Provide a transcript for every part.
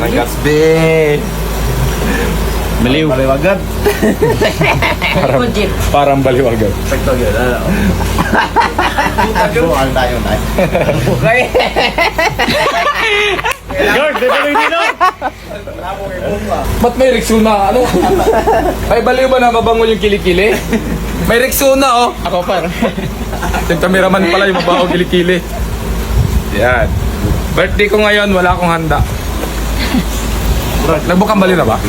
Parang Gatsby. Baliw. Baliw agad. Parang baliw agad. Sakto yun, ano? Bukan tayo na. Okay. George, dito dito. Ba't may Rexona? Ano? Ay, baliw ba na mabango yung kilikili? May Rexona, oh. Ako par. Yung cameraman pala yung mabango kilikili. Yan. Birthday ko ngayon, wala akong handa. Nagbukang baliw na ba?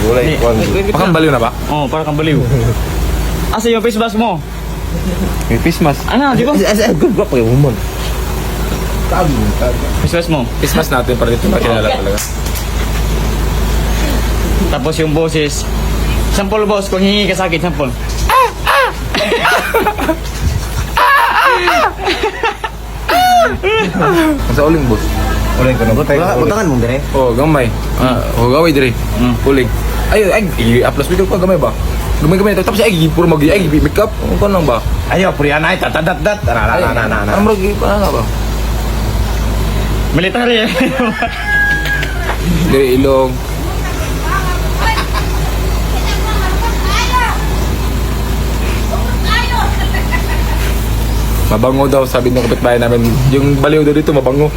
Bakang baliw na ba? Oh, para kang baliw. Asa yung face mask mo? May face mask. Ano, di ba? Good ba po yung humon? Face mask mo. Face mask natin para dito makilala talaga. Tapos yung boses. Sample boss, kung hingi ka sa akin, sample. Sa uling, boss. Uling ko na. Utangan mo, dire? Oh, gamay. Gaway dire. Uling. Ay, i-upload video ko gamay ba? Gamay. Tapos ay puro make up. Ano lang ba? Ayo, priyan ay, tatadat-dat. Ano mo pa nga ba? Military eh. Dire ilong. Mabango daw, sabi ng kapitbahay namin. Yung baliw daw dito, mabango.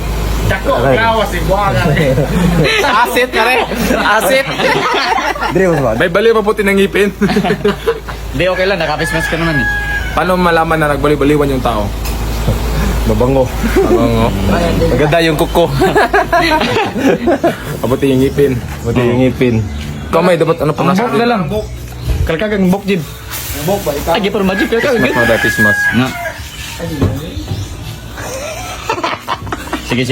Dako, gawas, ibuwaga. Asit ka rin! Asit! Dire mo ba? May baliw pa puti ng ngipin. Hindi, okay lang. Naka-face mask ka naman eh. Paano malaman na nagbaliw-baliwan yung tao? Mabango. Mabango. Maganda yung kuko. Mabuti yung ngipin. Buti yung ngipin. Kamay, dapat ano pa Ang bok na lang. Kalkagang bok jid. Bok ba? Ay, gipar magic. Kalkagang Mas mga dapis mas. nga. Sige.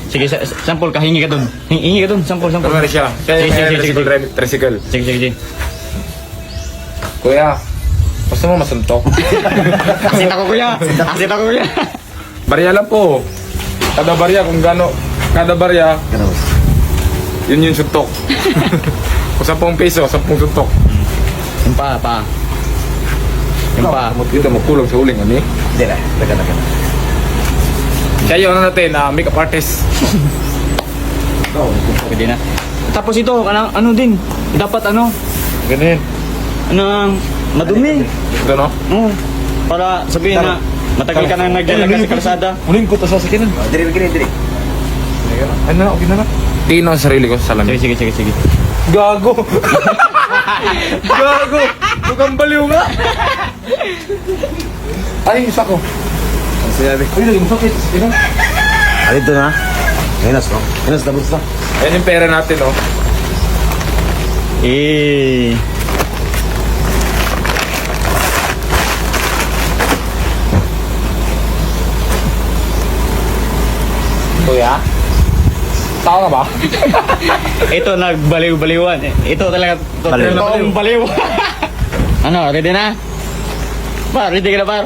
Sige, sample ka. Hingi ka dun. Hingi ka dun. Sample. Kamay siya. Sige. Tricycle. Sige. Kuya, gusto mo masuntok? Asit ako, kuya. Barya lang po. Kada barya kung gano. Kada barya, yun yung suntok. Kung 10 peso, 10 suntok. Yung pa. Yung pa. Dito mo kulong sa uling, ano eh? Dire, taga. Kaya yun ano natin, makeup artist. Pwede na. Tapos ito, ano din. Dapat Ganun. madumi. Ito no? Para sabihin na matagal ka na naglalagay sa kalsada. Uling ko to sa sakinan. Dire. Ano na, okay na. Tingin ang sarili ko sa salamin. Sige. Gago! Gago! Mukhang baliw nga! Ay, isa ko. Ang sinabi. Uy, naging sakit. Ina. Alito na. Hinas, no? Hinas na bulsa. Ayan yung pera natin, oh. Eh. Kuya? Tao nga ba? Ito nagbaliw-baliwan. Ito talaga Baliw. totoong baliw. Ano, ready na? Par, ready ka na par?